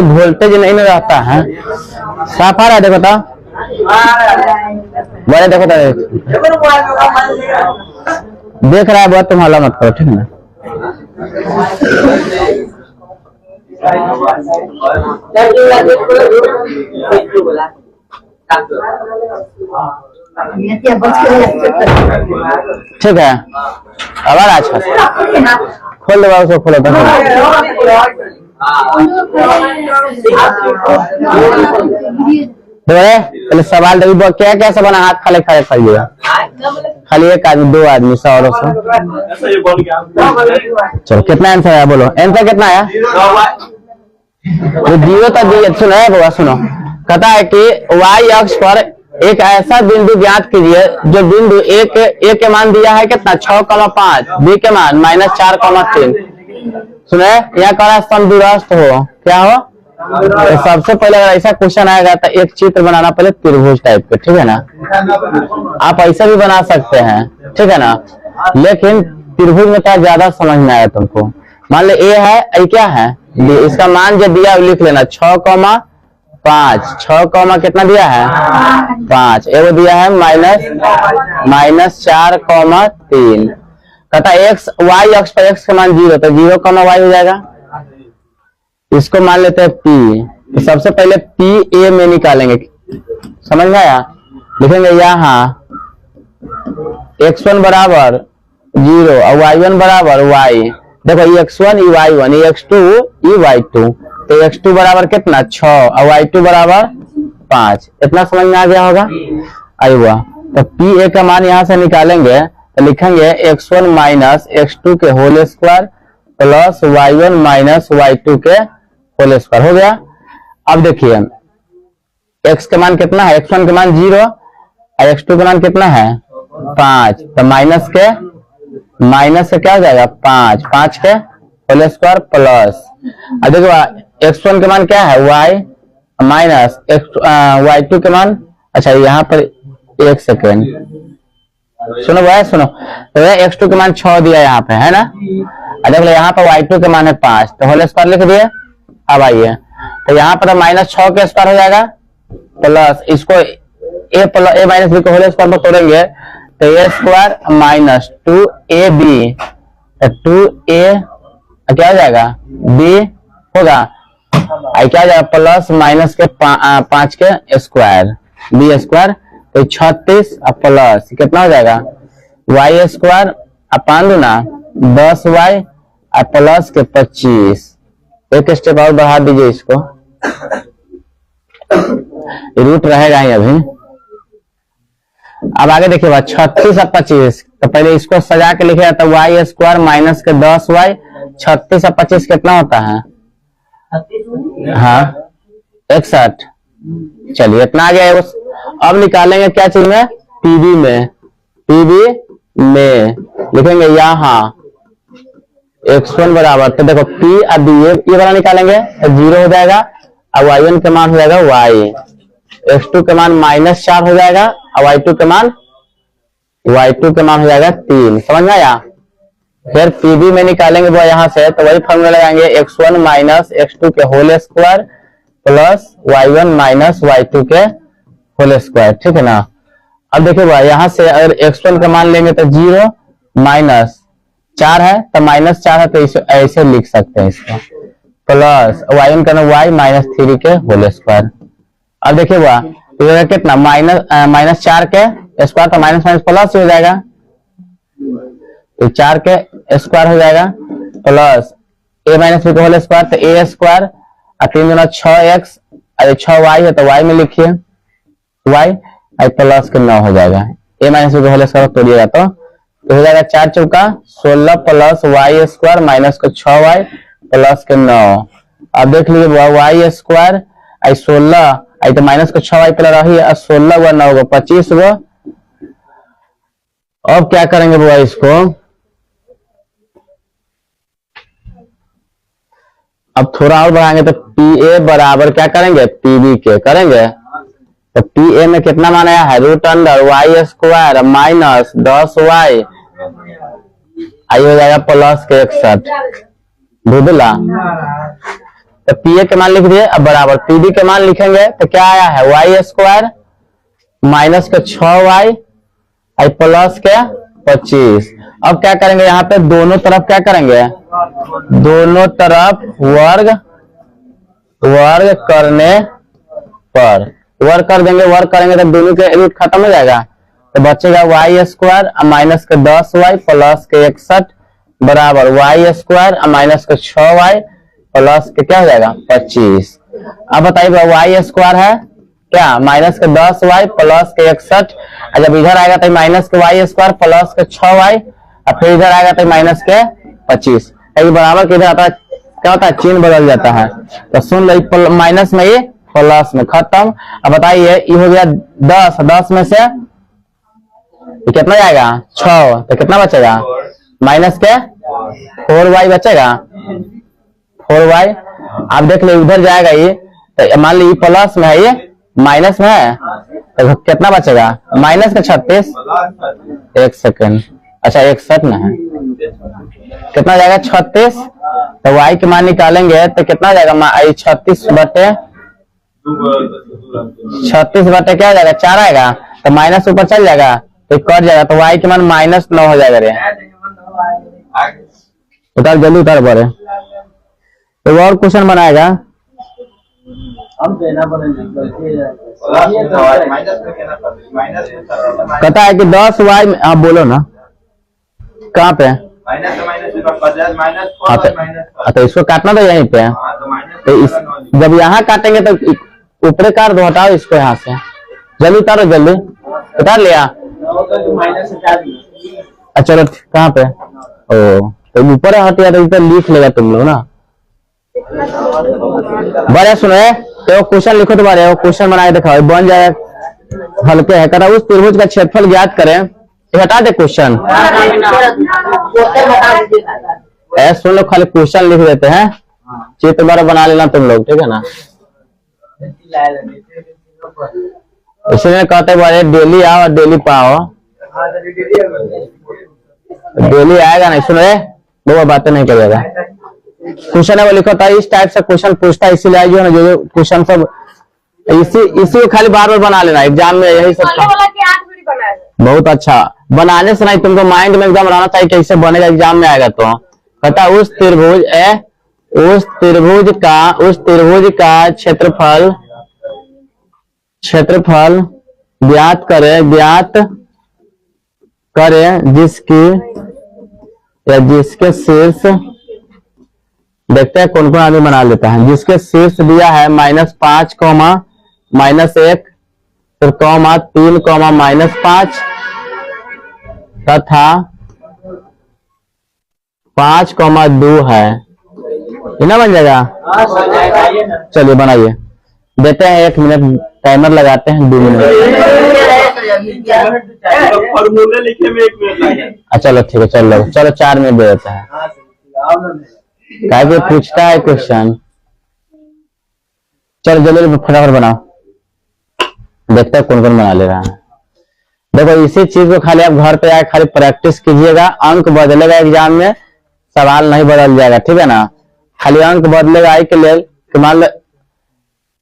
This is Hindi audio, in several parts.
वोल्टेज नहीं ना रहता है। साफ आ रहा है, देखो तो बड़े देखो तो देख रहा है बहुत, तुम हल्ला मत करो, ठीक है ना। ठीक है, अब अच्छा खोल दो उसको, खोलो तो पहले सवाल देखिए क्या क्या सब बना, हाथ खाली खड़े खाइएगा, खाली एक आदमी, दो आदमी, 100 और 100। चलो कितना आंसर आया बोलो, आंसर कितना आया? जीरो तक दिए। सुनो बाबा सुनो, कहता है कि y अक्ष पर एक ऐसा बिंदु ज्ञात कीजिए जो बिंदु ए के मान दिया है कितना 6,5, बी के मान -4,3। सुने यहाँ कह रहा समदूरस्थ हो, क्या हो? तो सबसे पहले अगर ऐसा क्वेश्चन आएगा तो एक चित्र बनाना पहले त्रिभुज टाइप के, ठीक है ना। आप ऐसा भी बना सकते हैं, ठीक है ना, लेकिन त्रिभुज में क्या ज्यादा समझ में आया तुमको। मान लो ए है, ए क्या है, इसका मान जो दिया लिख लेना 6,5, 6, कितना दिया है 5, एगो दिया है -4,3। कहता एक्स वाई अक्ष पर एक्स का मान 0, तो 0,y हो जाएगा। इसको मान लेते हैं P, तो सबसे पहले P A में निकालेंगे, समझ में आया। लिखेंगे यहाँ x1 बराबर 0 और y1 बराबर y। देखो ये x1 ये y1 ये x2 ये y2, तो x2 बराबर कितना 6 और y2 बराबर 5। इतना समझ में आ गया होगा। आइए तो P A का मान यहाँ से निकालेंगे तो लिखेंगे x1 माइनस x2 के whole square plus y1 minus y2 के होल स्क्वायर हो गया। अब देखिए x के मान कितना है, x1 के मान 0 और x2 के मान कितना है 5, तो माइनस से क्या हो जाएगा 5 के होल स्क्वायर प्लस, अब देखो x1 के मान क्या है y माइनस y2 के मान, अच्छा यहाँ पर एक सेकेंड सुनो भाई सुनो, तो x2 के मान 6 दिया यहाँ पे है ना, देख लो यहाँ पर y2 के मान है 5, तो होल स्क्वायर लिख दिए। अब आइए तो यहाँ पर -6 के स्क्वायर हो जाएगा प्लस इसको a माइनस बी को होल स्क्वायर में तोड़ेंगे तो a स्क्वायर माइनस 2ab, तो 2a क्या हो जाएगा b होगा, क्या हो जाएगा प्लस माइनस के 5 के स्क्वायर b स्क्वायर, तो 36 और प्लस कितना हो जाएगा y स्क्वायर अपान दो ना 10y और प्लस के 25। एक स्टेप और बढ़ा दीजिए इसको, रूट रहेगा ही अभी। अब आगे देखिए 36 और 25, तो पहले इसको सजा के लिखे तो y स्क्वायर माइनस के 10y, 36 और 25 कितना होता है हाँ 61। चलिए इतना आ गया। अब निकालेंगे क्या चीज में पीबी में लिखेंगे यहाँ x1 बराबर, तो देखो p और b ये वाला निकालेंगे तो 0 हो जाएगा और y1 के मान हो जाएगा y, x2 के मान -4 हो जाएगा और y2 के मान हो जाएगा 3। समझ में आया। फिर pb में निकालेंगे वो यहाँ से, तो वही फॉर्मूला लगाएंगे x1 माइनस x2 के whole square plus y1 minus y2 के होल स्क्वायर, ठीक है ना। अब देखिए भाई यहाँ से अगर x1 का मान लेंगे तो 0 -4 है, तो -4 है तो ऐसे लिख सकते हैं इसको, प्लस y1 का y माइनस 3 के होल स्क्वायर। अब देखिए हुआ तो कितना -4 के स्क्वायर, तो माइनस प्लस हो जाएगा, तो 4 के स्क्वायर हो जाएगा प्लस a माइनस बी का होल स्क्वायर, तो a स्क्वायर और 3 गुना 6x, अरे 6y है तो y में लिखिए y और प्लस के 9 हो जाएगा, a माइनस बी का होल स्क्वायर तोड़िएगा तो हो जाएगा 4 चौका 16 प्लस y स्क्वायर माइनस को 6y प्लस के 9। अब देख लीजिए y स्क्वायर आई 16 आई तो माइनस को 6y पहले रही है, 16 हुआ 9 गो 25 गो। अब क्या करेंगे बुआ इसको, अब थोड़ा और बढ़ाएंगे तो PA बराबर क्या करेंगे PB के करेंगे, तो PA में कितना मान आया है √y स्क्वायर माइनस 10y आई हो जाएगा प्लस के 61 बुझला। तो पी ए के मान लिख दिए। अब बराबर पी बी के मान लिखेंगे तो क्या आया है, वाई स्क्वायर माइनस के 6y प्लस के 25। अब क्या करेंगे, यहाँ पे दोनों तरफ क्या करेंगे, दोनों तरफ वर्ग करने पर वर्ग कर देंगे। वर्ग करेंगे तो दोनों के रूट खत्म हो जाएगा, तो बचेगा वाई स्क्वायर माइनस के 10y प्लस के 61 बराबर वाई स्क्वायर माइनस के 6y प्लस के क्या हो जाएगा 25। अब बताइए वाई स्क्वायर है क्या, माइनस के 10y प्लस के 61, और जब इधर आएगा तो माइनस के वाई स्क्वायर प्लस के 6y, और फिर इधर आएगा तो माइनस के 25। बराबर के इधर आता है क्या होता है, चिन्ह बदल जाता है। तो सुन लो, माइनस में ये प्लस में खत्म। अब बताइए ये हो गया 10 में से कितना जाएगा 6, तो कितना बचेगा, माइनस के 4y बचेगा 4y। आप देख लो उधर जाएगा ये, तो मान लो ये प्लस में है ये माइनस में है, तो कितना बचेगा माइनस का 36। एक सेकंड, अच्छा 61 में है, कितना जाएगा 36। तो y के मान निकालेंगे तो कितना जाएगा 36 बटे क्या जाएगा 4 आएगा, तो माइनस ऊपर चल जाएगा तो कट जाएगा, तो y के मान -9 हो जाएगा। रे उतार जल्दी उतार बड़े, तो और क्वेश्चन बनाएगा। कहता है कि 10y, आप बोलो ना कहाँ पे, तो इसको काटना तो यहीं पे, तो जब यहाँ काटेंगे तो ऊपरे काट दो, हटाओ इसको यहाँ से, जल्दी उतारो, जल्दी उतार लिया। चलो कहाँ पे, ओ तो ऊपर हट गया, तो इधर लिख लेगा तुम लोग ना। बड़े सुनो तो क्वेश्चन लिखो दोबारा, वो क्वेश्चन बना के दिखाओ, बन जाए हल्के है। कहता उस त्रिभुज का क्षेत्रफल ज्ञात करें, हटा दे क्वेश्चन, सुन लो खाली क्वेश्चन लिख देते हैं, चित्र बार बना लेना तुम लोग, ठीक है ना। इसलिए कहते बड़े डेली आओ और डेली पाओ, डेली आएगा नहीं, सुन रहे वो बातें नहीं करेगा। क्वेश्चन है वो लिखो था, इस टाइप से क्वेश्चन पूछता है, इसीलिए जो है ना जो क्वेश्चन सब इसी को खाली बार बार बना लेना एग्जाम में, यही सब बहुत अच्छा बनाने से नहीं, तुमको माइंड में एकदम रहना चाहिए कैसे बनेगा, एग्जाम में आएगा। तो कहता उस त्रिभुज का क्षेत्रफल ज्ञात करें जिसके शीर्ष, देखते हैं कौन कौन आदमी बना लेता है, जिसके शीर्ष दिया है -5, -1 फिर कॉमा 3, -5 तथा 5,2 है, ना बन जाएगा। चलिए बनाइए, देते हैं 1 मिनट, टाइमर लगाते हैं 2 मिनट। चलो ठीक है, चलो 4 मिनट दे देता है, क्या पूछता है क्वेश्चन। चलो जल्दी फटाफट बनाओ, देखते हैं कौन कौन बना ले रहा है। देखो इसी चीज को खाली आप घर पे आए खाली प्रैक्टिस कीजिएगा, अंक बदलेगा एग्जाम में, सवाल नहीं बदल जाएगा, ठीक है ना। खाली अंक बदलेगा आई के लिए, मान लो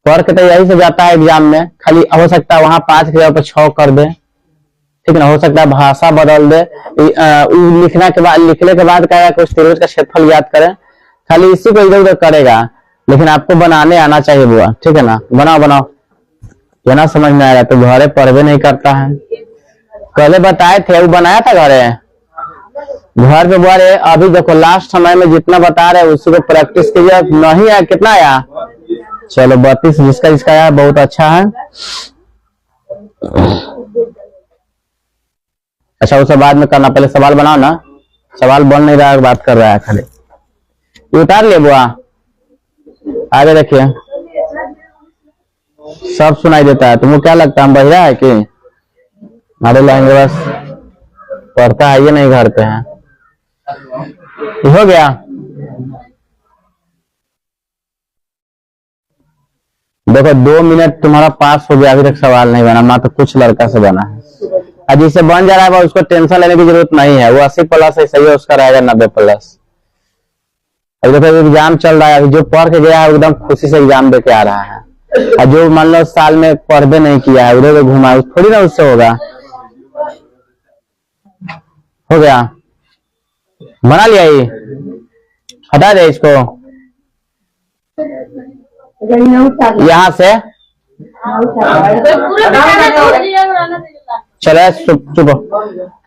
फर्क तो यही से जाता है एग्जाम में, खाली हो सकता है वहां 5 की जगह पर 6 कर दे, ठीक है ना। हो सकता है भाषा बदल दे, लिखने के बाद कहेगा कुछ त्रिभुज का क्षेत्रफल ज्ञात करें, खाली इसी को इधर उधर करेगा, लेकिन आपको बनाने आना चाहिए बुआ, ठीक है ना। बनाओ ये ना समझ में आएगा तो घरे पढ़वे नहीं करता है। कल बताए थे वो बनाया था घर पे बुआ रे, अभी देखो लास्ट समय में जितना बता रहे उसी को प्रैक्टिस कीजिए। नहीं आया, कितना आया, चलो 32, जिसका आया बहुत अच्छा है। अच्छा उसे बाद में करना, पहले सवाल बनाओ ना, सवाल बन नहीं रहा है, बात कर रहा है खाली। ये उतार ले बुआ, आगे देखिए सब सुनाई देता है। तुमको क्या लगता है हम बहिरा है कि हमारे लाएंगे, बस पढ़ता है ये नहीं घर पे है। हो गया, देखो 2 मिनट तुम्हारा पास हो गया, अभी तक सवाल नहीं बना, मात्र कुछ लड़का से बना है। और जिससे बन जा रहा है उसको टेंशन लेने की जरूरत नहीं है, वो 80+ है, सही है, उसका रहेगा 90+। अभी देखो एग्जाम चल रहा है, अभी जो पढ़ के गया है एकदम खुशी से एग्जाम दे के आ रहा है, और जो मान लो साल में पढ़े नहीं किया है उधर घुमा थोड़ी ना उससे होगा। हो गया, बना लिया ये, हटा दे इसको यहाँ से। चलो चुप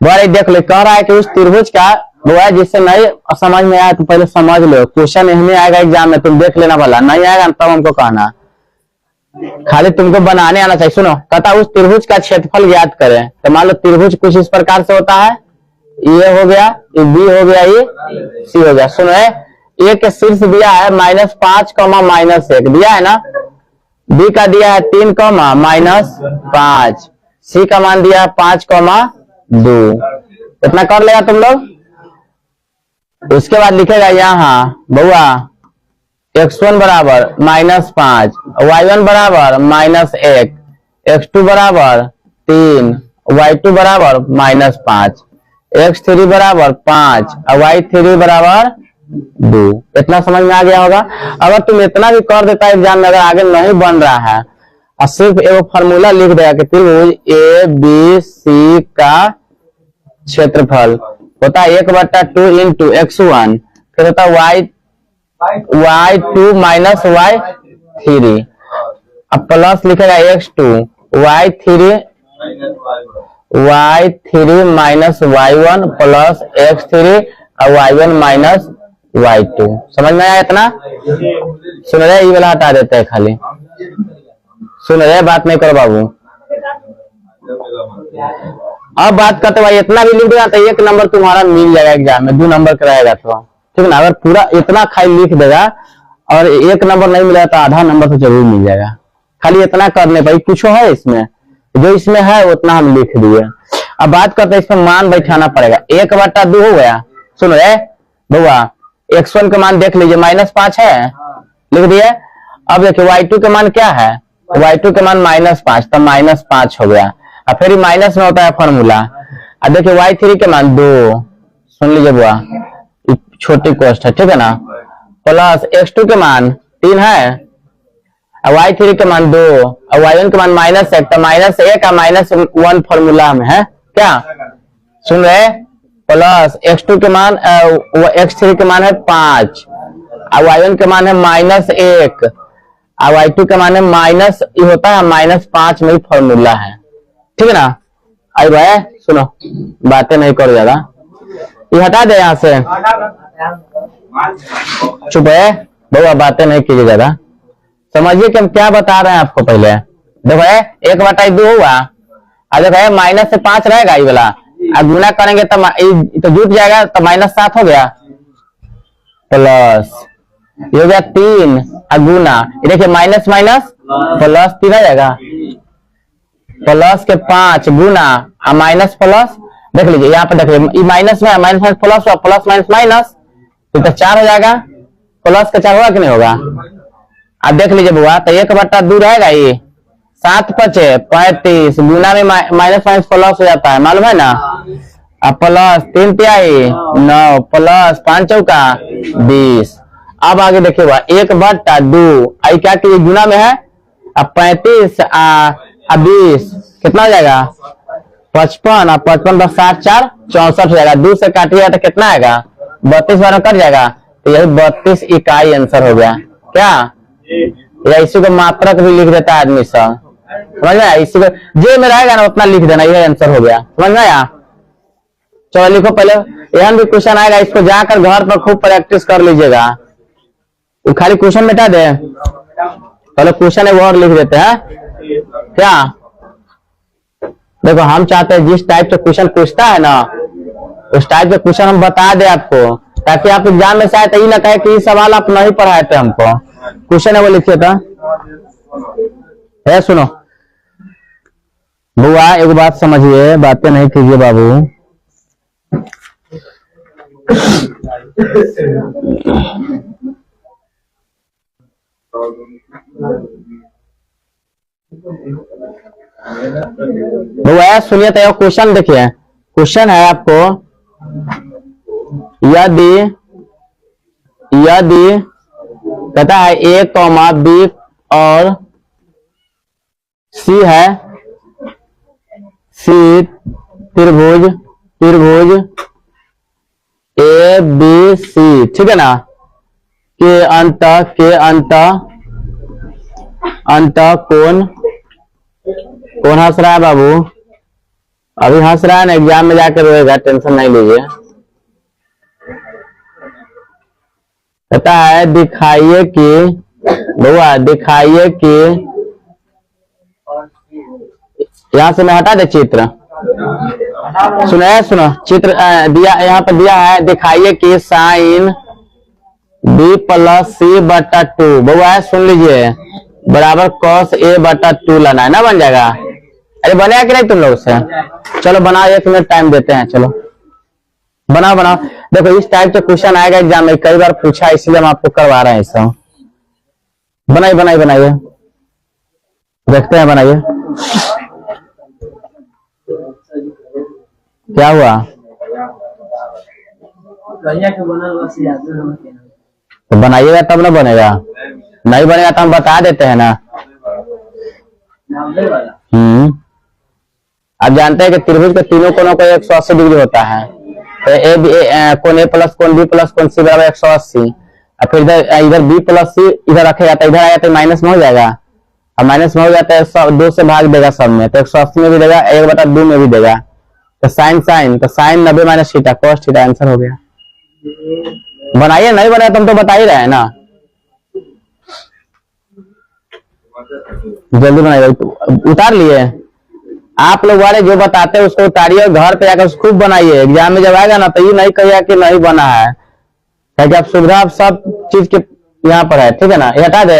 बड़े देख ले, कह रहा है कि उस त्रिभुज का वो है जिससे नहीं समझ में आया तो पहले समझ लो, क्वेश्चन नहीं आएगा एग्जाम में, तुम देख लेना भला, नहीं आएगा तब हमको कहना, खाली तुमको बनाने आना चाहिए। सुनो, कहता उस त्रिभुज का क्षेत्रफल ज्ञात करें, तो मान लो त्रिभुज कुछ इस प्रकार से होता है, ये हो गया, ये बी हो गया, ये सी हो गया। सुनो ए के शीर्ष दिया है -5, -1 दिया है ना, बी का दिया है 3, -5, सी का मान दिया है 5, 2, इतना कर लेगा तुम लोग। उसके बाद लिखेगा यहाँ बउआ x1 बराबर -5, y1 बराबर -1, x2 बराबर 3, y2 बराबर -5, x3 बराबर 5 और y3 बराबर 2। इतना समझ में आ गया होगा। अगर तुम इतना भी कर देता है एग्जाम में, अगर आगे नहीं बन रहा है और सिर्फ एक फॉर्मूला लिख देगा कि त्रिभुज ए बी सी का क्षेत्रफल होता है 1/2 इंटू x1, फिर होता है y2 माइनस y3, अब प्लस लिखेगा x2, y3 minus y1 plus x3 और y1 माइनस y2। समझ में आया इतना? सुन रहे, ये वाला हटा देते हैं खाली, सुन रहे, बात नहीं करो बाबू। अब बात करते भाई, इतना भी लिख देगा तो 1 नंबर तुम्हारा मिल जाएगा एग्जाम में, 2 नंबर कराएगा तो ठीक ना। अगर पूरा इतना खाली लिख देगा और 1 नंबर नहीं मिलेगा तो आधा नंबर तो जरूर मिल जाएगा। खाली इतना करने भाई, कुछ है इसमें, जो इसमें है उतना हम लिख दिए। अब बात करते हैं इसमें मान बैठाना पड़ेगा, 1/2 हो गया। सुन रहे बउआ, x1 का मान देख लीजिए -5 है, लिख दिए। अब देखिए y2 का मान क्या है, y2 का मान -5, तो -5 हो गया। और फिर माइनस में होता है फॉर्मूला। अब देखिए y3 के मान 2, सुन लीजिए बुआ, छोटी कोष्ट है ठीक है ना, प्लस x2 के मान 3 है और y3 के मान 2 और y1 के मान -1, तो -1 और -1 फॉर्मूला में है क्या, सुन रहे, प्लस x2 के मान x3 के मान है 5 और y1 के मान है -1 और y2 के मान है माइनस, ये होता है -5 में फॉर्मूला है ठीक है ना। आई भाई सुनो, बातें नहीं करो ज्यादा, ये हटा दे यहाँ से, चुप है बउआ, बातें नहीं कीजिए ज्यादा, समझिए कि हम क्या बता रहे हैं आपको। पहले देखो 1/2 हुआ, और देखो माइनस से 5 रहेगा ये वाला, अब गुना करेंगे तो जुट जाएगा, तो -7 हो गया, प्लस ये हो गया 3 और गुना, देखिए माइनस प्लस 3 आ जाएगा, प्लस के 5 गुना और माइनस प्लस, देख लीजिए यहाँ पे, देख लीजिए माइनस में माइनस प्लस हुआ, प्लस माइनस माइनस, तो 4 हो जाएगा, प्लस का 4 होगा कि नहीं होगा। अब देख लीजिए बुआ, तो 1/2 रहेगा, ये 7 5 35 गुना में माइनस प्लस हो जाता है, मालूम है ना। अब प्लस 3 तिहाई 9 प्लस 5 चौका 20। अब आगे देखिए 1/2, आई क्या कि गुना में है, अब 35 और 20 कितना हो जाएगा 55, और 55 + 7 4 64 हो जाएगा, 2 से काटिएगा तो कितना आएगा 32 बार कट जाएगा, तो यही 32 इकाई आंसर हो गया क्या। या इसी को मात्रक भी लिख देता है आदमी सब, समझ में, इसी को जे में रहेगा ना उतना लिख देना, यही आंसर हो गया, समझ में आया। चलो लिखो, पहले यहाँ भी क्वेश्चन आएगा, इसको जाकर घर पर खूब प्रैक्टिस कर लीजिएगा। वो खाली क्वेश्चन मिटा दे, पहले क्वेश्चन एक और लिख देते हैं क्या। देखो हम चाहते हैं जिस टाइप से क्वेश्चन पूछता है ना, उस टाइप के क्वेश्चन हम बता दे आपको, ताकि आप एग्जाम में शायद ये ना कहे कि ये सवाल आप नहीं पढ़ाए थे हमको। क्वेश्चन है वो लिखिए था, सुनो बुआ, एक बात समझिए, बातें नहीं कीजिए बाबू। बुआ सुनिए, तो क्वेश्चन देखिए, क्वेश्चन है आपको, यदि यदि कहता है ए कॉमा बी और सी है, सी त्रिभुज ए बी सी, ठीक है ना, के अंत कौन हंस रहा है बाबू? अभी हंस रहा है ना, एग्जाम में जाकर रोएगा, टेंशन नहीं लीजिए। कहता है दिखाइए कि यहां से मैं हटा दे चित्र, सुनो चित्र दिया, यहाँ पर दिया है दिखाइए कि साइन बी प्लस सी बटा टू, बउआ सुन लीजिए, बराबर कॉस ए बटा टू लाना है ना, बन जाएगा। अरे बनेगा कि नहीं तुम लोग से? चलो बनाओ, 1 मिनट टाइम देते हैं, चलो बनाओ। देखो इस टाइप के क्वेश्चन आएगा एग्जाम में, कई बार पूछा, इसलिए हम आपको करवा रहे हैं ऐसा। बनाइए, देखते हैं, बनाइए। क्या हुआ? तो बनाइएगा तब ना बनेगा, नहीं बनेगा तो हम बता देते हैं ना। आप जानते हैं कि त्रिभुज के तीनों कोनों को 180 डिग्री होता है, तो कोण ए प्लस कोण बी प्लस कोण सी बराबर 180, और फिर इधर बी प्लस सी इधर रखा जाता है, इधर आया तो माइनस में हो जाएगा, और माइनस में हो जाता है 2 से भाग देगा सब में, तो 180 में भी देगा, 1/2 में भी देगा, तो साइन तो sine 90 minus theta cos theta, answer हो गया। बनाइए, नहीं बनाया तुम तो बता ही रहे हैं ना, जल्दी बनाइए। उतार लिए आप लोग वाले जो बताते हैं उसको उतारिए, घर पे जाकर खूब बनाइए, एग्जाम में जब आएगा ना तो ये नहीं कहिए कि नहीं बना है, ताकि आप सुविधा सब चीज के यहाँ पर है, ठीक है ना। ये हटा दे,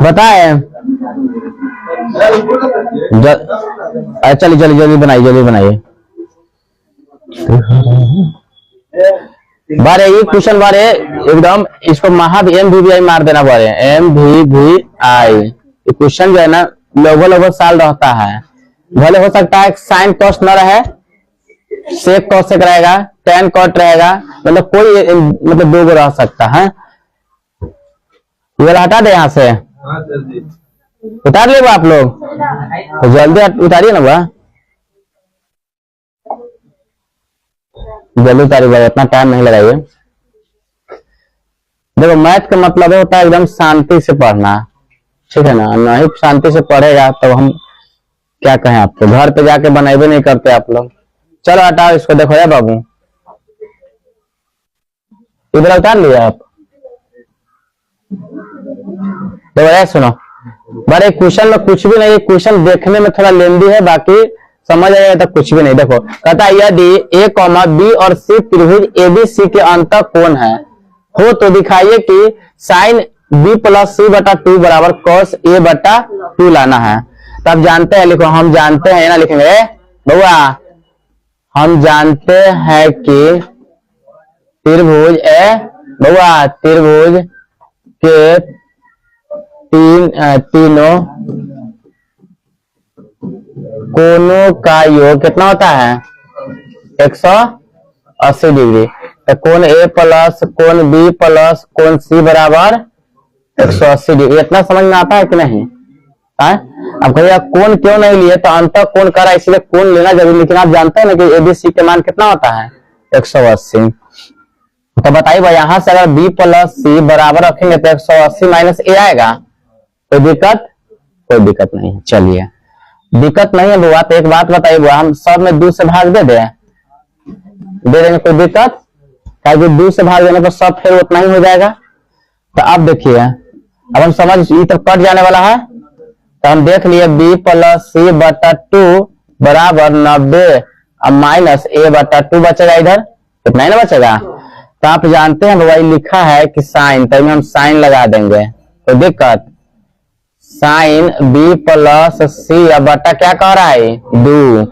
बताए चलिए जल्दी बनाइए। बारे ये क्वेश्चन बारे एकदम इसको MVVI मार देना, बारे MVVI क्वेश्चन जो है ना लगभग साल रहता है, भले हो सकता है साइन कॉस न रहे, सेक कॉसेक रहेगा, टेन कॉट रहेगा, मतलब कोई मतलब 2 रह सकता है। ये हटा दे यहाँ से, उतार ले आप लोग, तो जल्दी उतारिए ना बा, जल्दी उतारिए, इतना टाइम नहीं लगाइए। देखो मैथ का मतलब होता है एकदम शांति से पढ़ना, ठीक है ना, नहीं शांति से पढ़ेगा तो हम क्या कहें आपको, घर पे जाके बनाए नहीं करते आप लोग। चलो हटाओ इसको, देखो यार बाबू, इधर उतार लिया आप। देखो यार सुनो, बड़े क्वेश्चन में कुछ भी नहीं, क्वेश्चन देखने में थोड़ा लेंदी है, बाकी समझ आएगा तो कुछ भी नहीं। देखो कहता है यदि ए कॉमा बी और सी त्रिभुज ABC के अंत कोण है हो तो दिखाइए कि साइन बी प्लस सी बटा 2 बराबर कॉस ए बटा 2 लाना है। तो आप जानते हैं, लिखो, हम जानते हैं ना, लिखेंगे बउआ, हम जानते हैं कि त्रिभुज त्रिभुज के तीनों कोनों का योग कितना होता है? 180 डिग्री। तो कोण ए प्लस कोण बी प्लस कोण सी बराबर 180 डिग्री। इतना समझ में आता है कि नहीं? अब कहिए कोण क्यों नहीं लिए, तो अंत कोण करा, इसलिए कोण लेना जरूरी। लेकिन आप जानते हैं ना कि ABC के मान कितना होता है? 180। तो बताइए भाई, यहां से अगर B प्लस सी बराबर रखेंगे तो 180 माइनस ए आएगा। कोई दिक्कत? कोई दिक्कत नहीं है। चलिए, दिक्कत नहीं है बुआ, तो एक बात बताइए बुआ, हम सब में 2 से भाग दे देंगे, कोई दिक्कत? क्या 2 से भाग देने पर सब फिर उतना ही हो जाएगा। तो अब देखिए, अब हम समझ, ये तो कट जाने वाला है, तो हम देख लिए B प्लस सी बटा 2 बराबर 90 अब माइनस ए बटा 2 बचेगा, इधर कितना ही ना बचेगा। तो आप जानते हैं भाई, लिखा है कि साइन, तो हम साइन लगा देंगे, कोई दिक्कत? साइन B प्लस सी अब बटा क्या कह रहा है? 2।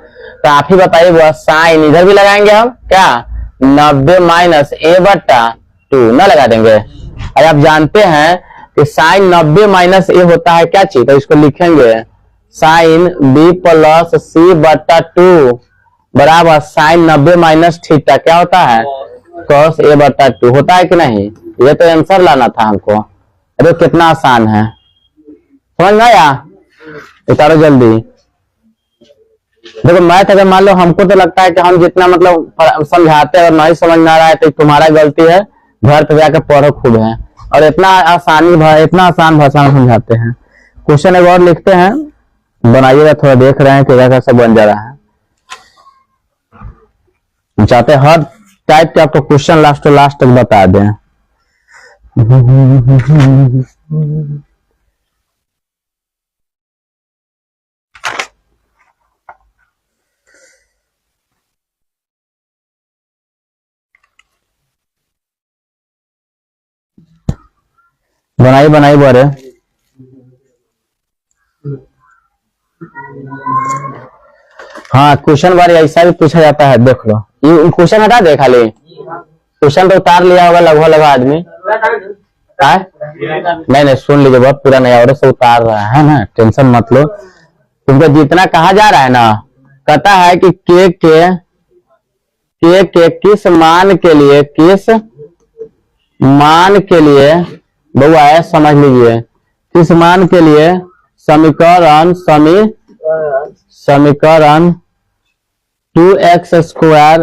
तो आप ही बताइए वो साइन इधर भी लगाएंगे हम क्या? 90 माइनस ए बटा 2 ना लगा देंगे। और आप जानते हैं कि साइन 90 माइनस ए होता है क्या चीज, तो इसको लिखेंगे साइन B प्लस सी बटा 2 बराबर साइन 90 माइनस थीटा क्या होता है? cos a बटा 2 होता है कि नहीं? ये तो आंसर लाना था हमको। अरे कितना आसान है, समझ में आया? उतारो जल्दी। देखो मैथ अगर मान लो हमको तो लगता है कि हम जितना मतलब समझाते हैं और नहीं समझ में आ रहा है तो तुम्हारा गलती है, घर पे जाकर पढ़ो खूब है। और इतना आसान भाषा में समझाते हैं। क्वेश्चन एक और लिखते हैं, बनाइएगा, थोड़ा देख रहे हैं कि कैसा बन जा रहा है। हम चाहते हैं हर टाइप के आपको क्वेश्चन लास्ट तक बता दें। बनाई बड़े। हाँ क्वेश्चन बारे ऐसा भी पूछा जाता है, देख लो। ये क्वेश्चन हटा दे, खाली क्वेश्चन तो उतार लिया होगा लगभग आदमी। नहीं सुन लीजिए, बहुत पूरा नहीं और से उतार रहा है ना, टेंशन मत लो। तुमको जितना कहा जा रहा है ना, कहता है कि के किस मान के लिए बउआ है, समझ लीजिए, किस मान के लिए समीकरण 2x स्क्वायर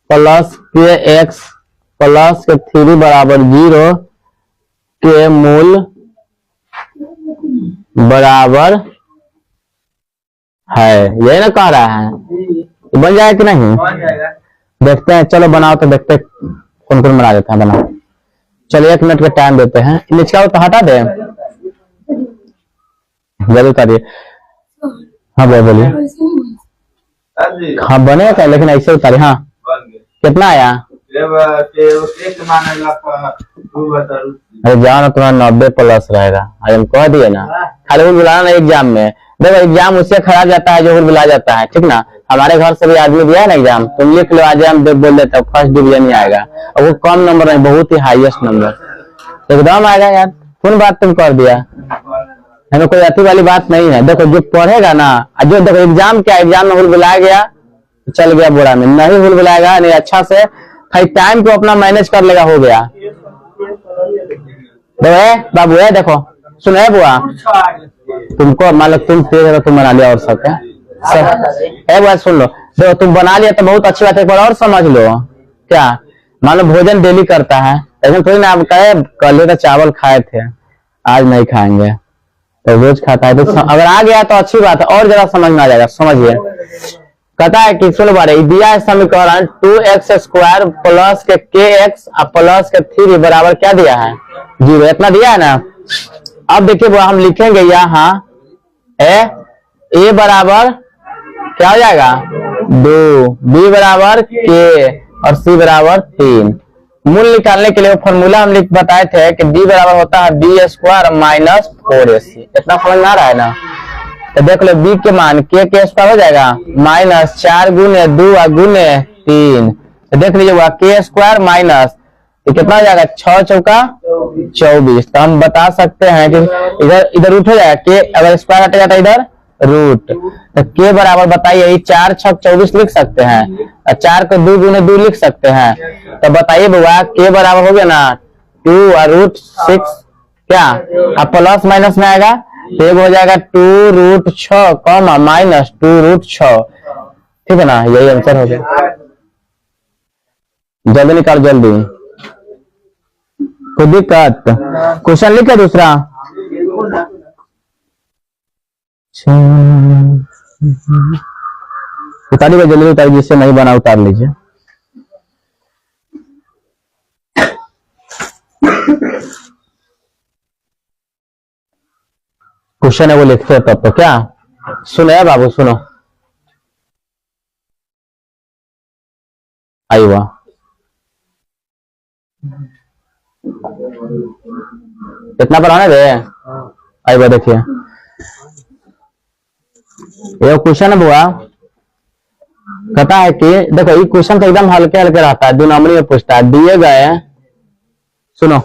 प्लस के एक्स प्लस के 3 बराबर 0 के मूल बराबर है, यही ना कह रहा है। बन जाएगा कि नहीं? देखते हैं, चलो बनाओ तो देखते कौन बना देते हैं। बनाओ, चलो 1 मिनट का टाइम देते हैं। निचला तो हटा दे, जरूर करिए। हाँ बोलिए। हाँ बनेगा लेकिन ऐसे उतारे। हाँ कितना आया? अरे जाओ ना, तुम्हारा 90 प्लस रहेगा। अरे हम कह दिए ना, खाली वो बुलाना ना एग्जाम में। देखो एग्जाम उससे खराब जाता है जो वो बुला जाता है, ठीक ना। हमारे घर से भी आदमी दिया है ना एग्जाम, तुम लिख लो आज हम बोल देते हो फर्स्ट डिवीजन ही आएगा, और वो कम नंबर नहीं, बहुत ही हाईएस्ट नंबर एकदम आएगा यार। कौन बात तुम कर दिया, हमें कोई अति वाली बात नहीं है। देखो जो पढ़ेगा ना, जो देखो एग्जाम क्या, एग्जाम में हुल बुलाया गया चल गया बोरा में, नहीं हुल बुलाएगा नहीं, अच्छा से खाली टाइम को अपना मैनेज कर लेगा, हो गया। देखो बाबू है, देखो सुनो है बुआ, तुमको मान लो तुम तेज है तो तुम बना लिया और सब है सब बुआ, सुन लो। देखो तुम बना लिया तो बहुत अच्छी बात है, एक बार और समझ लो। क्या मान लो भोजन डेली करता है, ऐसा थोड़ी ना आप कहे कल तो चावल खाए थे आज नहीं खाएंगे, तो रोज खाता है। तो अगर आ गया तो अच्छी बात है, और जरा समझ में आ जाएगा। समझिए, कहता है कि सुनो बारे, दिया है समीकरण 2x स्क्वायर प्लस के एक्स प्लस के 3 बराबर क्या दिया है 0, इतना दिया है ना। अब देखिए वो हम लिखेंगे यहाँ ए बराबर क्या हो जाएगा 2, बी बराबर के और सी बराबर 3। मूल निकालने के लिए वो फॉर्मूला हम बताए थे कि b बराबर होता है बी स्क्वायर माइनस 4ac। इतना समझ में आ रहा है ना। तो देख लो b के मान के स्क्वायर हो जाएगा माइनस 4 गुने 2 गुने 3। तो देख लीजिए वह के स्क्वायर माइनस तो कितना हो जाएगा 6 चौका 24। तो हम बता सकते हैं कि इधर रूट हो जाएगा के, अगर स्क्वायर हटेगा तो इधर रूट। तो के बराबर बताइए 4 6 24 लिख सकते हैं, और 4 को 2 गुने 2 लिख सकते हैं। तो बताइए बुआ के बराबर हो गया ना 2 और रूट 6 क्या, अब प्लस माइनस में आएगा तो एक हो जाएगा 2 रूट 6 कॉमा माइनस 2 रूट 6। ठीक है ना, यही आंसर हो गया। जल्दी निकाल जल्दी, कोई दिक्कत? क्वेश्चन लिखे दूसरा। उतारिए जल्दी उतारिए, जिससे नहीं बना उतार लीजिए। क्वेश्चन है वो लिखते हैं तब तो क्या। सुनो है बाबू सुनो, आई वाह इतना पढ़ाने दे। आई वाह देखिए ये क्वेश्चन है बुआ, कहता है कि देखो ये क्वेश्चन तो एकदम हल्के हल्के रहता है, 2 नंबरी में पूछता है। दिए गए सुनो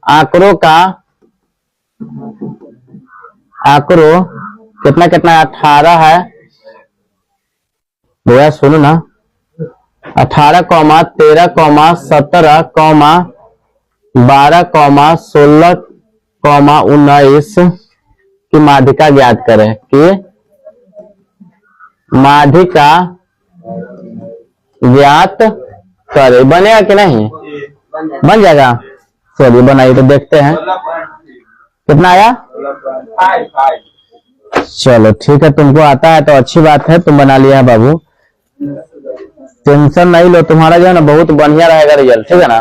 आंकड़ों कितना कितना 18 है बुआ, सुनो ना 18, 13, 17, 12, 16, 19 की माध्यिका ज्ञात करें कि माध्यिका ज्ञात करे। बनेगा कि नहीं? बन जाएगा। चलिए बनाइए तो देखते हैं कितना आया। चलो ठीक है, तुमको आता है तो अच्छी बात है, तुम बना लिया है बाबू। टेंशन नहीं लो, तुम्हारा जो है ना बहुत बढ़िया रहेगा रिजल्ट, ठीक है ना।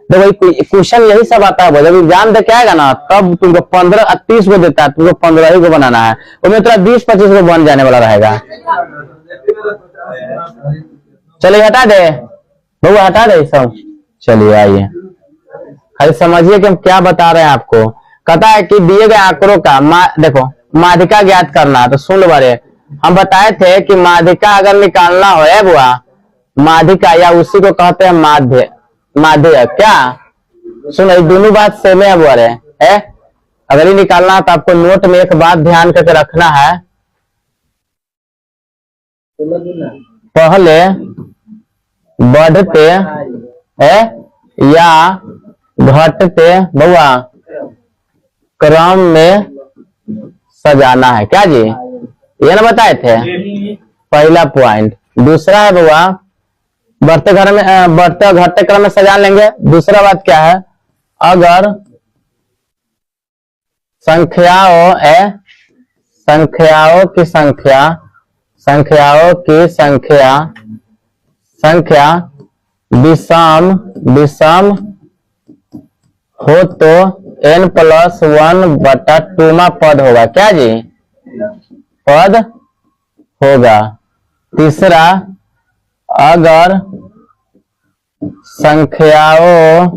तो वही क्वेश्चन यही सब आता है, जब एग्जाम दे के आएगा ना तब तुमको 15 30 को देता है, तुमको 15 ही को बनाना है, उसमें तेरा 20-25 को बन जाने वाला रहेगा। चलिए हटा दे बबू, हटा दे सब। चलिए आइए, खाली समझिए कि हम क्या बता रहे हैं आपको। कहता है कि दिए गए आंकड़ों का देखो माध्यिका ज्ञात करना है, तो सुन लो बारे। हम बताए थे कि माध्यिका अगर निकालना हो बुआ, माध्यिका या उसी को कहते हैं माध्य, माध्य क्या। सुनो दोनों बात सेम है बुआ रे है। अगर ये निकालना है तो आपको नोट में एक बात ध्यान करके रखना है, पहले बढ़ते है या घटते बउआ क्रम में सजाना है। क्या जी, ये ना बताए थे पहला पॉइंट। दूसरा है बउआ बढ़ते घर में बढ़ते और घटते क्रम में सजा लेंगे। दूसरा बात क्या है, अगर संख्याओं की संख्या विषम हो तो n+1/2 पद होगा। क्या जी, पद होगा। तीसरा, अगर संख्याओं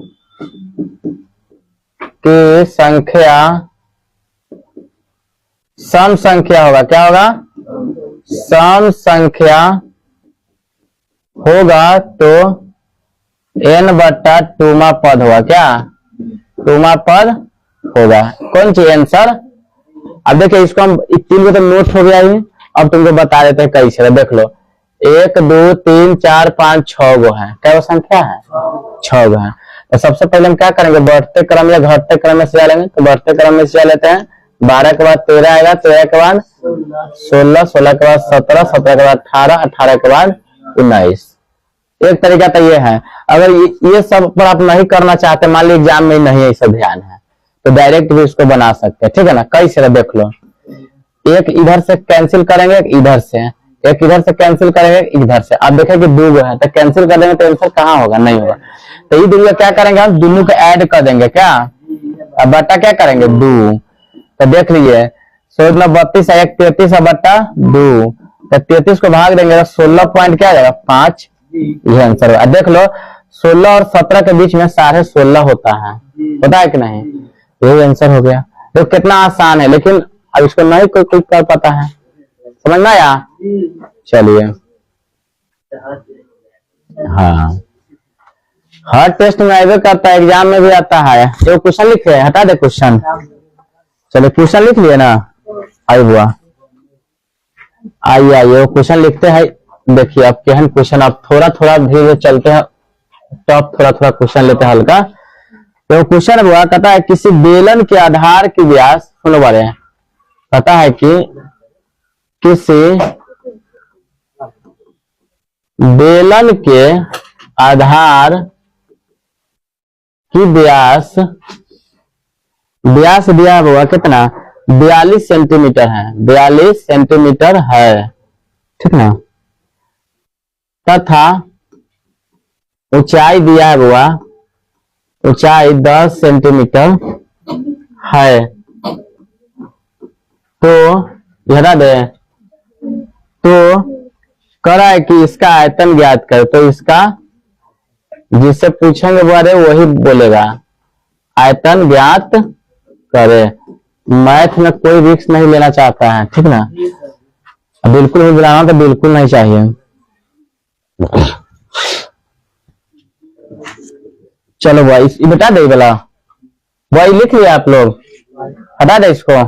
की संख्या सम संख्या होगा। क्या होगा, सम संख्या होगा तो n/2 पद होगा। क्या, 2 पद होगा। कौन सी आंसर। अब देखिए इसको हम 3 को तो नोट हो गया ही, अब तुमको बता देते हैं कैसे। देख लो 1 2 3 4 5 6 गो है। क्या वो संख्या है, 6 गो है। तो सबसे पहले हम क्या करेंगे, बढ़ते क्रम या घटते क्रम में सजा लेंगे। तो बढ़ते क्रम में सजा लेते हैं। 12 के बाद 13 आएगा, 13 के बाद 16, 16 के बाद 17, 17 के बाद 18, 18 के बाद 19। एक तरीका तो ये है। अगर ये सब पर आप नहीं करना चाहते, मान ली एग्जाम में नहीं है सब ध्यान है, तो डायरेक्ट भी इसको बना सकते हैं, ठीक है ना। कैसे देख लो, एक इधर से कैंसिल करेंगे, एक इधर से, एक इधर से कैंसिल करेंगे, इधर से। आप देखें कि 2 है तो कैंसिल कर देंगे तो आंसर कहाँ होगा, नहीं होगा। तो ये दोनों क्या करेंगे, हम दोनों को ऐड कर देंगे। क्या, अब बट्टा क्या करेंगे 2। तो देख लीजिए 16 32 1 33 बट्टा 2, तो 33 को भाग देंगे तो 16 पॉइंट क्या आएगा 5। ये आंसर है। देख लो 16 और 17 के बीच में 16.5 होता है, पता है कि नहीं। यही आंसर हो गया। तो कितना आसान है, लेकिन अब इसको नहीं कोई कर पाता है, समझ में आया। चलिए हाँ, हर टेस्ट में आइए करता है, एग्जाम में भी आता है। तो क्वेश्चन लिखे, हटा दे क्वेश्चन। चलिए क्वेश्चन लिख लिए ना, आई बुआ आइए आइए क्वेश्चन लिखते हैं। देखिए अब क्या है क्वेश्चन, आप थोड़ा थोड़ा धीरे चलते हैं, टॉप थोड़ा थोड़ा क्वेश्चन लेते हैं हल्का। तो क्वेश्चन हुआ, कहता है किसी बेलन के आधार की व्यास, सुनो बारे कहता है कि किसी बेलन के आधार की व्यास दिया हुआ कितना 42 सेंटीमीटर है, 42 सेंटीमीटर है, ठीक ना। तथा ऊंचाई दिया हुआ, ऊंचाई 10 सेंटीमीटर है। तो हटा दे, तो कह रहा है कि इसका आयतन ज्ञात कर। तो इसका जिससे पूछेंगे बारे वही बोलेगा आयतन ज्ञात करे। मैथ में कोई रिस्क नहीं लेना चाहता है, ठीक ना। बिल्कुल भी बुलाना तो बिल्कुल नहीं चाहिए। चलो भाई बता दे बोला, वही लिख लिया आप लोग, हटा दे इसको।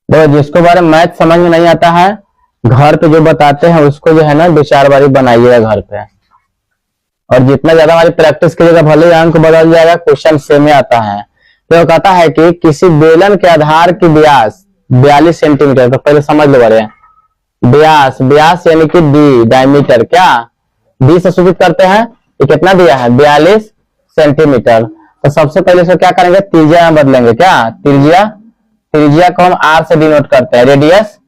देखो जिसको बारे में मैथ समझ में नहीं आता है घर पे जो बताते हैं उसको जो है ना 2-4 बारी बनाइएगा घर पे, और जितना ज्यादा हमारी प्रैक्टिस करिएगा भले ही अंक बदल जाएगा, क्वेश्चन सेम में आता है। तो कहता है कि किसी बेलन के आधार की व्यास 42 सेंटीमीटर, तो पहले समझ लो बड़े व्यास, व्यास यानी कि डी डायमीटर, क्या डी से सूचित करते हैं, ये कितना दिया है 42 सेंटीमीटर। तो सबसे पहले इसको क्या करेंगे, त्रिज्या में बदलेंगे, क्या त्रिज्या, त्रिज्या को हम आर से डिनोट करते हैं, रेडियस।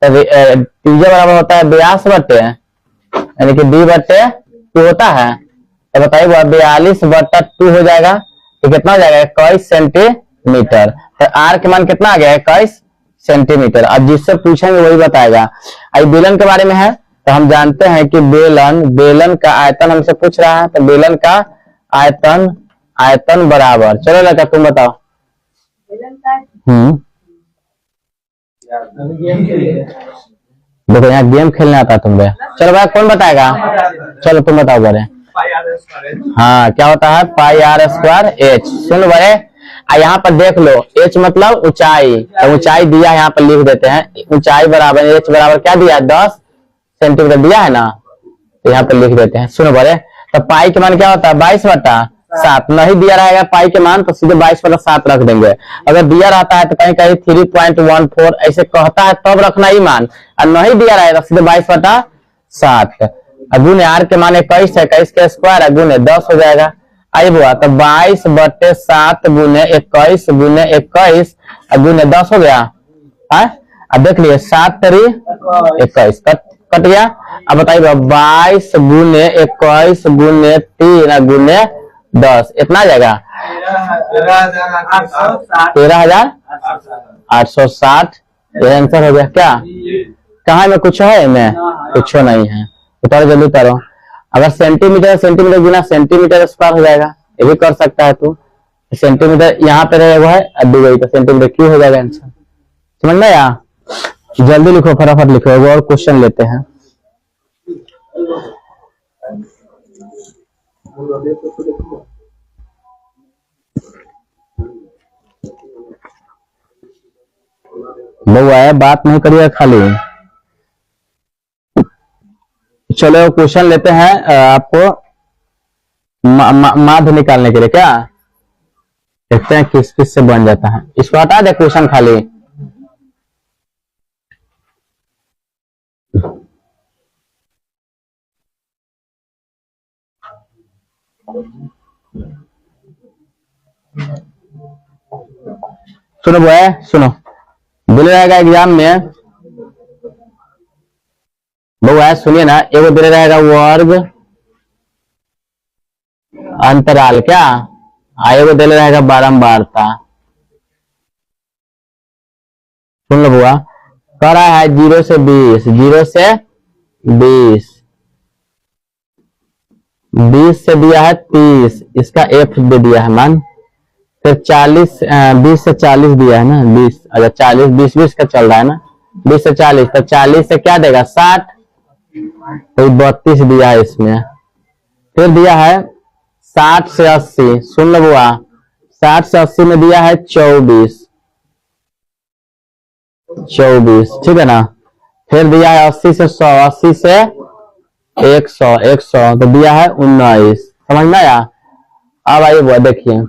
तो त्रिज्या बराबर होता है व्यास बटे यानी कि डी बटे 2 होता है। तो बताइए 42/2 हो जाएगा, तो कितना हो जाएगा 21 सेंटीमीटर। तो आर के मान कितना आ गया 21 सेंटीमीटर। अब जिससे पूछेंगे वही बताएगा। अब बेलन के बारे में है तो हम जानते हैं कि बेलन, बेलन का आयतन हमसे पूछ रहा है, तो बेलन का आयतन, आयतन बराबर, चलो लड़का तुम बताओ। देखो यहाँ गेम खेलने आता तुमने, चलो भाई कौन बताएगा, चलो तुम बताओ बड़े। हाँ क्या होता है πr²h। सुन बड़े, यहाँ पर देख लो h मतलब ऊंचाई, तो ऊंचाई दिया है यहाँ पर लिख देते हैं, ऊंचाई बराबर h बराबर क्या दिया है 10 सेंटीमीटर दिया है ना, तो यहाँ पर लिख देते हैं। सुनो बड़े, तो पाई के मान क्या होता है 22/7, नहीं दिया रहेगा पाई के मान तो सीधे 22/7 रख देंगे। अगर दिया रहता है तो कहीं कहीं 3.14 ऐसे कहता है तब रखना ही मान, और नहीं दिया रहेगा सीधे 22/7। गुने आर के मान 21 है, 21 के स्क्वायर गुने 10 हो जाएगा। आई बुआ, तो 22/7 गुने 21 गुने 21 गुने 10 हो गया। अब देख लिए 7 3 21 कट गया। अब बताइए 22 गुने 21 गुने 3 गुने 10 इतना आ जाएगा 13,860। ये आंसर हो गया। क्या कहाँ में कुछ है, में कुछ नहीं है, उतारो जल्दी उतारो। अगर सेंटीमीटर, सेंटीमीटर गुना सेंटीमीटर स्क्वायर हो जाएगा, ये भी कर सकता है तू। सेंटीमीटर यहाँ पे रहेगा है अड्डी गई तो सेंटीमीटर क्यों हो जाएगा आंसर, समझ में आया। जल्दी लिखो, फटाफट लिखो, और क्वेश्चन लेते हैं। बउआ है बात नहीं करिए खाली। चलो क्वेश्चन लेते हैं आपको माध्य निकालने के लिए। क्या देखते हैं किस किस से बन जाता है, इसको हटा दे क्वेश्चन खाली। सुनो बॉय सुनो, दिल रहेगा एग्जाम में बउआ सुनिए ना, एगो दिल रहेगा वर्ग अंतराल, क्या एगो दिल रहेगा बारंबारता। सुन लो बुआ, कह रहा है 0 से 20, 0 से 20, 20 से दिया है 30, इसका f दे दिया है मान। फिर 40, 20 से 40 दिया है ना 20, अच्छा 40 20 20 का चल रहा है ना, 20 से 40, तो 40 से क्या देगा 60, तो 32 दिया है इसमें। फिर दिया है 60 से 80, सुन लो बुआ, 60 से 80 में दिया है 24, ठीक है ना। फिर दिया है 80 से 100, 80 से 100, 100 तो दिया है 19, समझ में आया। अब आइए बुआ देखिए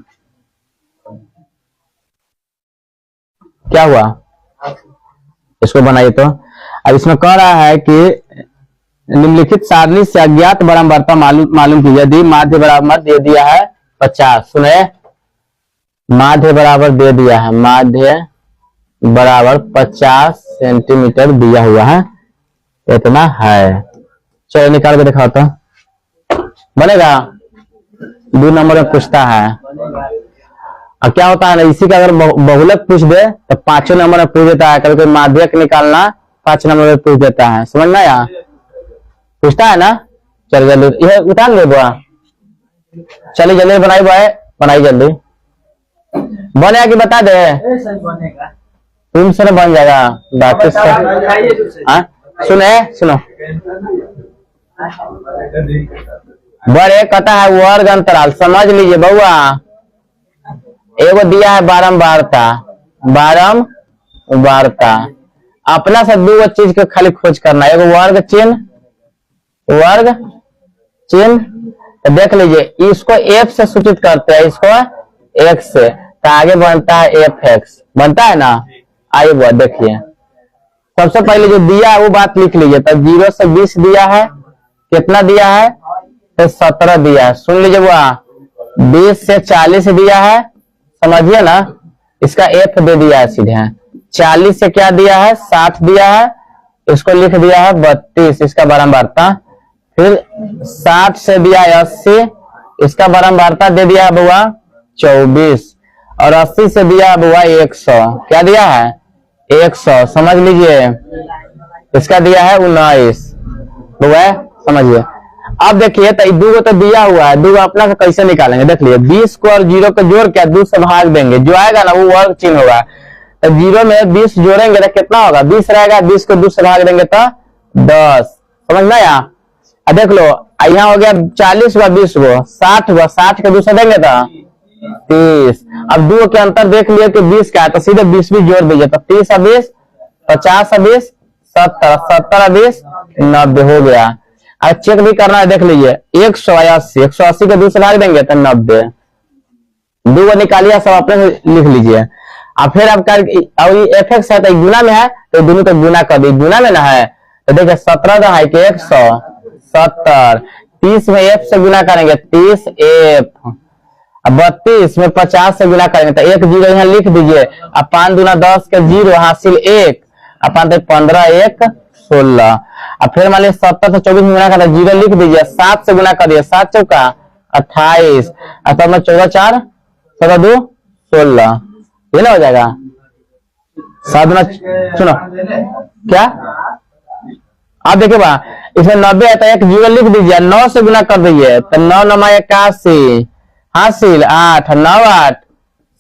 क्या हुआ, इसको बनाइए। तो अब इसमें कह रहा है कि निम्नलिखित सारणी से अज्ञात बारंबारता मालूम कीजिए। यदि माध्य बराबर दे दिया है 50, सुने माध्य बराबर दे दिया है, माध्य बराबर 50 सेंटीमीटर दिया हुआ है, इतना है। चलो निकाल के दिखाओ तो बनेगा। 2 नंबर में पूछता है। अब क्या होता है ना, इसी का अगर बहुलक पूछ दे तो 5 नंबर में पूछ देता है, कभी कभी माध्यक निकालना 5 नंबर में पूछ देता है, समझ में आया, पूछता है ना। चल जल्दी ये उतार ले बुआ, चलिए जल्दी बनाई बुआ, बनाई जल्दी। बनेगा कि बता दे, तुमसे ना बन जाएगा बात। सुने सुनो, बड़े कहता है वर्ग अंतराल, समझ लीजिए बउआ। एगो दिया है बारंबारता, बारंबारता, अपना से दो चीज के खाली खोज करना है, एगो वर्ग चिन्ह तो देख लीजिए इसको एफ से सूचित करते हैं, इसको एक्स से, तो आगे बनता है एफ एक्स, बनता है ना। आइए देखिए सबसे पहले जो दिया है वो बात लिख लीजिए। तो 0 से 20 दिया है, कितना दिया है तो 17 दिया है। सुन लीजिए वो 20 से 40 दिया है, समझिए ना, इसका एफ दे दिया है सीधे। 40 से क्या दिया है 60 दिया है, इसको लिख दिया है 32, इसका बारंबारता। फिर 60 से दिया है 80, इसका बारंबारता दे दिया है बुआ 24, और 80 से दिया है बुआ 100, क्या दिया है 100, समझ लीजिए। इसका दिया है 19 बुआ, समझिए। अब देखिए तो दो तो दिया हुआ है, दो अपना से कैसे निकालेंगे देख लीजिए। 20 को और 0 को जोड़ के 2 से भाग देंगे, जो आएगा ना वो वर्ग चिन्ह होगा। तो 0 में 20 जोड़ेंगे तो कितना होगा 20 रहेगा, 20 को 2 से भाग देंगे तो 10, समझ में आया। अब देख लो यहाँ हो गया 40 व 20 को 60 व 60 के 2 से देंगे तो 30। अब 2 के अंतर देख लिए कि 20 का है तो सीधे 20 भी जोड़ दीजिए, तो 30 और 20 50 और 20 70, 70 और 20 90 हो गया। अब चेक भी करना है, देख लीजिए 180, 180 के 2 से भाग देंगे तो 90, 2 को निकालिए, सब अपने लिख लीजिए। अब फिर आपका एफ एक्स है तो गुना में है तो दोनों को गुना कर दी, गुना में ना है तो देखिए 17 है कि 170, 30 में एफ से गुना करेंगे 30 एफ, 32 में 50 से गुना करेंगे तो 1 0 यहाँ लिख दीजिए। अब 5 दूना 10 के 0 हासिल 1, अब 15 1 16। अब फिर मान लीजिए 70 से 24 में गुना करते 0 लिख दीजिए, 7 से गुना कर दिए 7 चौका 28, अब तब में 14 4 17 2 16, ये ना हो जाएगा। 7 गुना सुनो क्या, आप देखिए बा इसमें 90 है तो 1 0 लिख दीजिए, 9 से गुना कर दीजिए तो 9 9 81 हासिल 8 9 8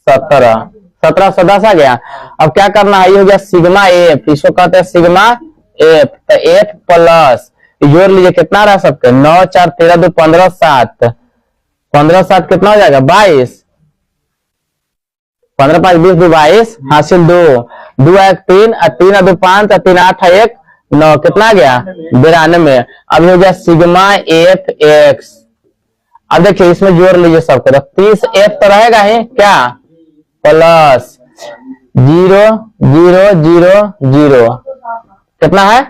17, 17 से 10 आ गया। अब क्या करना है, ये हो गया सिग्मा एफ, इसको कहते हैं सिग्मा एफ। तो एफ प्लस जोड़ लीजिए कितना रह सकते 9 4 13 2 15 7, 15 7 कितना हो जाएगा 22, 15 5 20 2 22 हासिल 2 2 1 3 3 2 5 3 8 1 9, कितना आ गया 92। अब हो गया सिग्मा एफ एक्स। अब देखिए इसमें जोड़ लीजिए सबको, तो 30 एफ तो रहेगा ही क्या प्लस 0 0 0 0, कितना है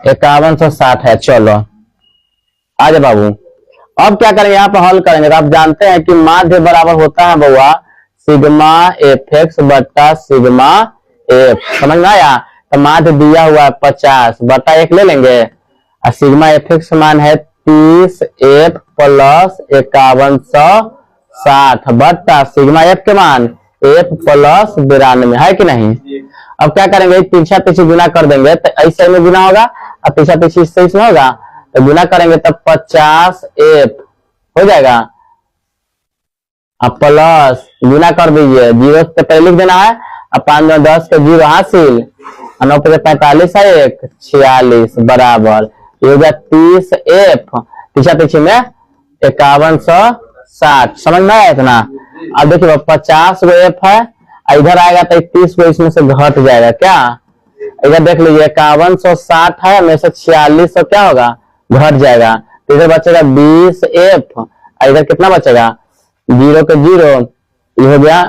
5160 है। चलो आ जाए बाबू, अब क्या करेंगे यहाँ पर हल करेंगे। तो आप जानते हैं कि माध्य बराबर होता है बउआ सिग्मा एफ एक्स बटा सिग्मा एफ, समझ में आया। तो माध्य दिया हुआ है 50 बटा 1 ले लेंगे, और सिग्मा एफ एक्स मान है 30 एफ प्लस 5160 बटा सिग्मा एफ के मान एफ प्लस 92, है कि नहीं। अब क्या करेंगे पीछा पीछे गुना कर देंगे तो ऐसे में गुना होगा, और पीछा पीछे इसमें होगा तो गुना करेंगे तब 50 एफ हो जाएगा, अब प्लस गुना कर दीजिए 0 से पहले लिख देना है, अब 5 10 के 0 हासिल 9 पे 45 है 1 46 बराबर, ये हो गया 30 एफ, पीछा पीछे में 5160, समझ में आया इतना। अब देखिए 50 गो एफ है, इधर आएगा तो 30 को इसमें से घट जाएगा, क्या इधर देख लीजिए 5160 है में से 4600 क्या होगा घट जाएगा, तो इधर बचेगा 20 एफ, इधर कितना बचेगा 0 के 0, ये हो गया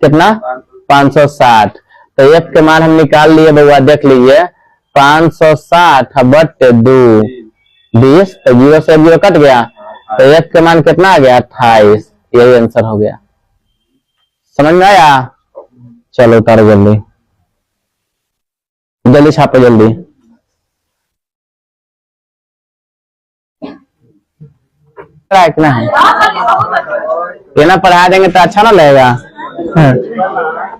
कितना 560। तो एफ के मान हम निकाल लिए बउआ, देख लीजिए 560 बटे 2 20, तो 0 से 0 कट गया, तो एफ के मान कितना आ गया 28, यही आंसर हो गया। समझ में आया। चलो उतारो जल्दी जल्दी छापो जल्दी। इतना है ये ना पढ़ा देंगे तो अच्छा ना लगेगा।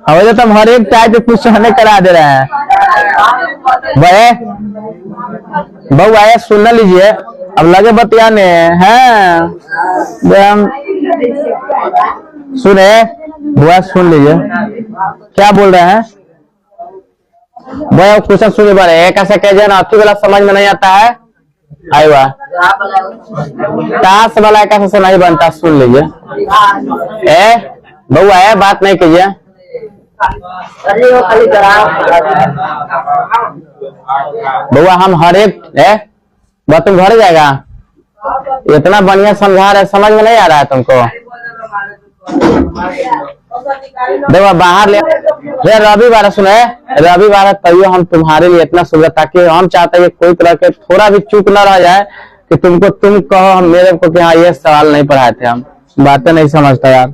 हमें तो हम हर एक टाइप कुछ हमें करा दे रहे हैं। बहु आया सुन लीजिए, अब लगे बतियाने हैं सुने बुआ, सुन लीजिए क्या बोल रहे हैं बुआ, क्वेश्चन सुनिए बारे एक ऐसा कह जाए ना अच्छी वाला समझ में नहीं आता है, आईवा ताश वाला कैसे से नहीं बनता, सुन लीजिए। बहुआ है बात नहीं कीजिए, बउआ हम हर एक है बात तुम घर जाएगा, इतना बढ़िया समझा रहे, समझ में नहीं आ रहा है तुमको। देखो बाहर ले रविवार सुने, रविवार तैयो हम तुम्हारे लिए इतना सुविधा, ताकि हम चाहते हैं कोई तरह के थोड़ा भी चूक न रह जाए कि तुमको तुम कहो हम मेरे को कि हाँ ये सवाल नहीं पढ़ाए थे, हम बातें नहीं समझता यार।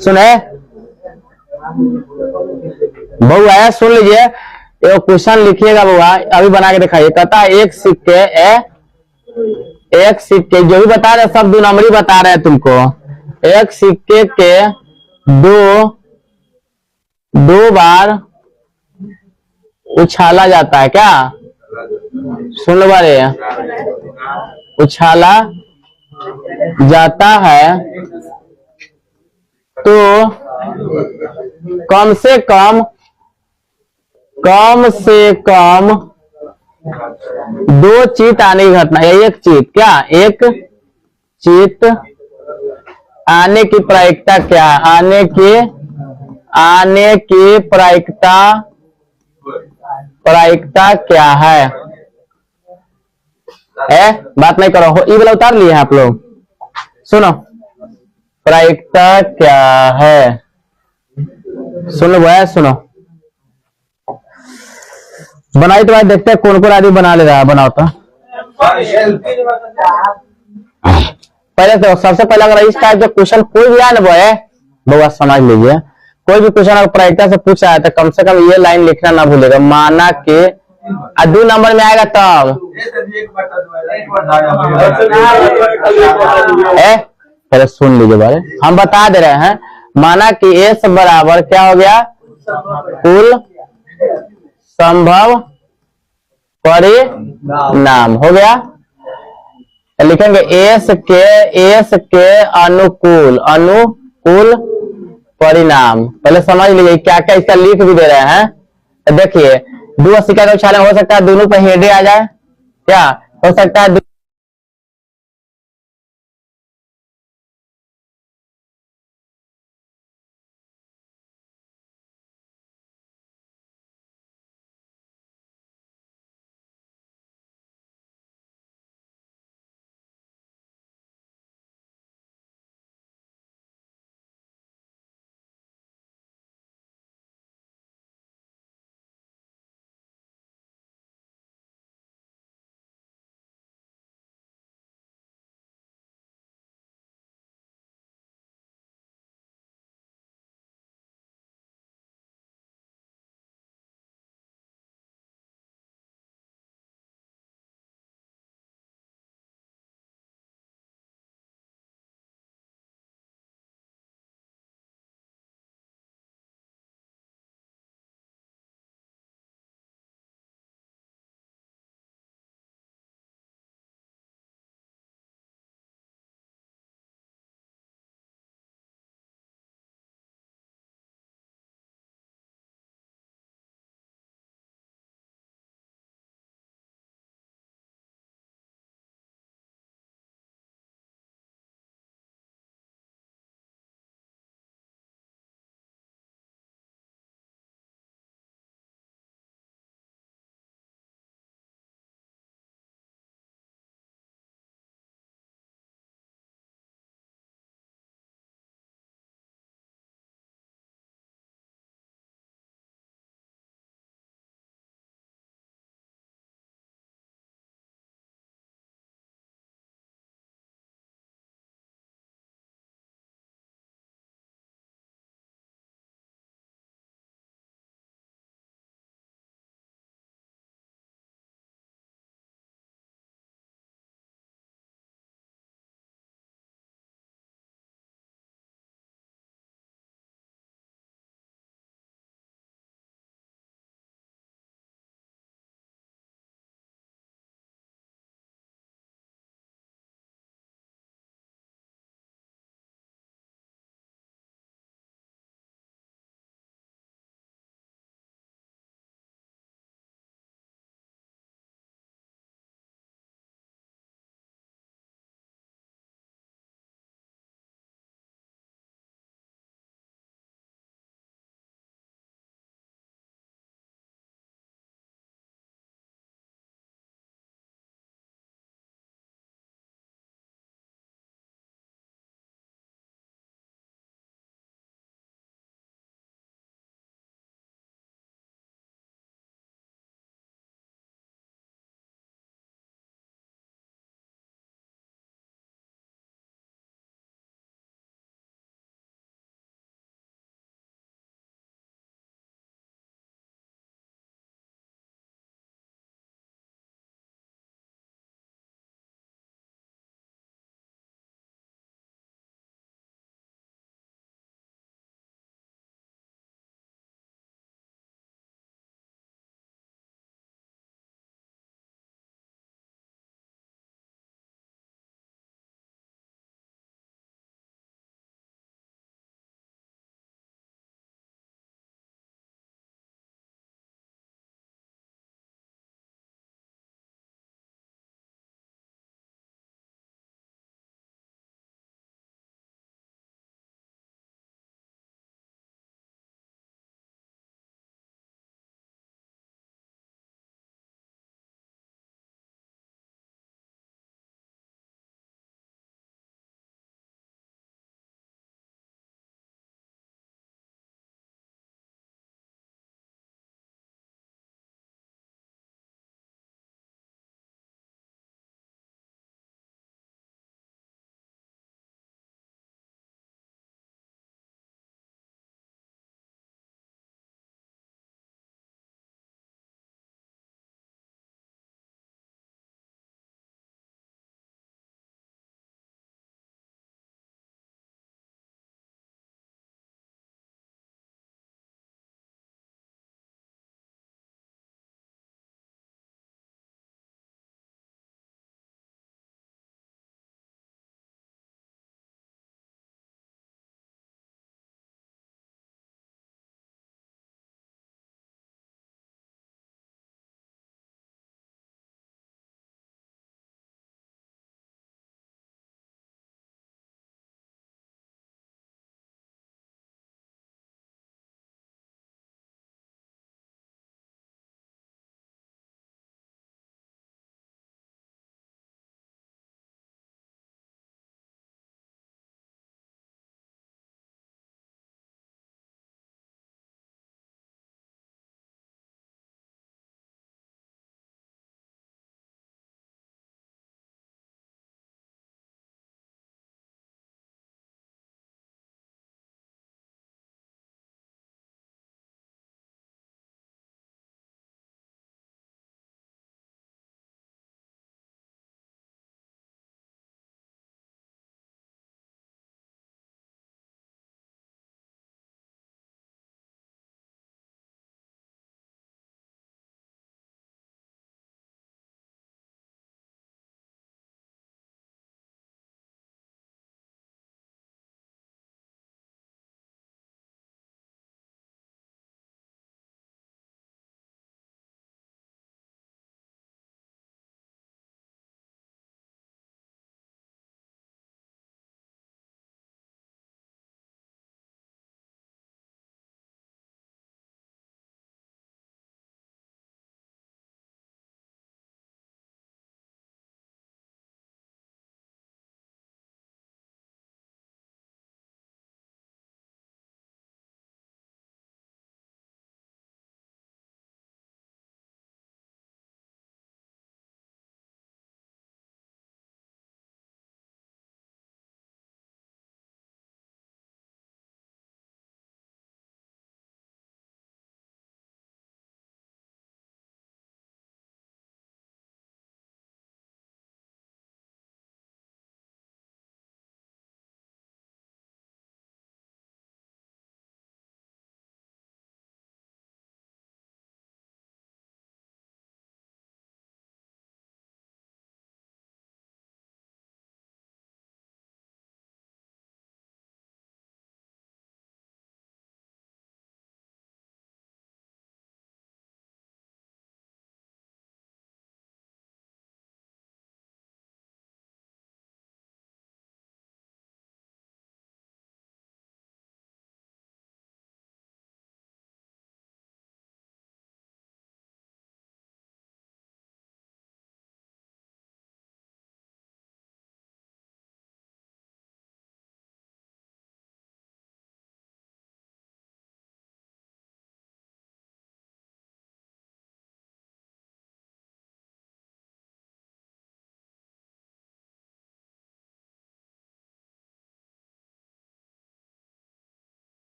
सुने बउआ सुन लीजिए, एक क्वेश्चन लिखिएगा बउआ, अभी बना के दिखाइए। कहता है एक सिक्के जो भी बता रहे सब 2 नंबरी बता रहे हैं तुमको। एक सिक्के के दो बार उछाला जाता है क्या? सुन लो बारे, उछाला जाता है तो कम से कम 2 चीत आने की घटना, एक चीत क्या, एक चीत आने की प्रायिकता क्या, आने की प्रायिकता क्या है? बात नहीं करो, ये वाला उतार लिए हैं आप लोग। सुनो प्रायिकता क्या है, सुनो भैया सुनो। बनाई तो भाई देखते हैं कौन आदमी बना ले रहा है, बनाओ तो। पहले तो सबसे पहले अगर इस टाइप का क्वेश्चन कोई भी आया ना बउआ समझ लीजिए, कोई भी क्वेश्चन अगर प्रायिकता से पूछा है तो कम से कम ये लाइन लिखना ना भूलेगा, माना के 2 नंबर में आएगा तब। पहले सुन लीजिए बारे, हम बता दे रहे हैं, माना कि S बराबर क्या हो गया, कुल संभव परिणाम हो गया। लिखेंगे S के अनुकूल परिणाम। पहले समझ लीजिए क्या क्या इसका लिख भी दे रहे हैं। देखिए 2 सिक्का का उछालन हो सकता है दोनों पे हेडे आ जाए, क्या हो सकता है